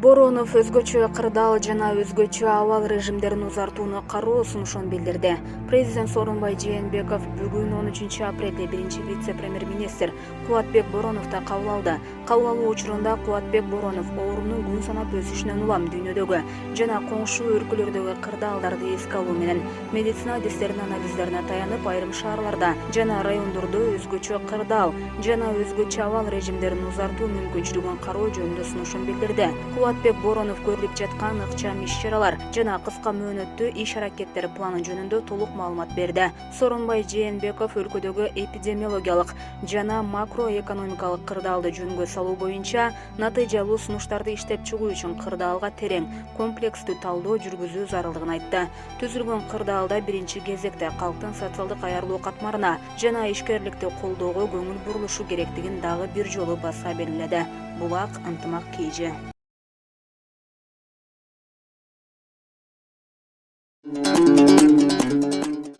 Боронов өзгөчө кырдаал жана өзгөчө абал режимдерин узартууну кароо сунушун билдирди. Президент Сооронбай Жээнбеков бүгүн 13 апрелде биринчи вице-премьер-министр Кубатбек Бороновду кабыл алды. Кабыл алуу учурунда Кубатбек Боронов оорунун күн санап өсүшүнөн улам дүйнөдөгү жана коңшу өлкөлөрдөгү кырдаалдарды эске алуу менен медицина адистеринин анализдерине таянып, айрым шаарларда жана райондордо өзгөчө кырдаал жана өзгөчө абал режимдерин узартуу мүмкүнчүлүгүн кароо жөнүндө сунушун билдирди. Кубатбек Боронов көрүлүп жаткан ыкчам иш-чаралар жана кыска мөөнөттүү иш-аракеттер планы жөнүндө толук маалымат берди. Сооронбай Жээнбеков өлкөдөгү эпидемиологиялык жана макроэкономикалык кырдаалды жөнгө салуу боюнча натыйжалуу сунуштарды иштеп чыгуу үчүн кырдаалга терең, комплекстүү талдоо жүргүзүү зарылдыгын айтты. Түзүлгөн кырдаалда биринчи кезекте калктын социалдык аярлоо катмарына жана ишкерликти колдоого көңүл бурулушу керектигин дагы бир жолу баса белгиледи. Булак ынтымак KG.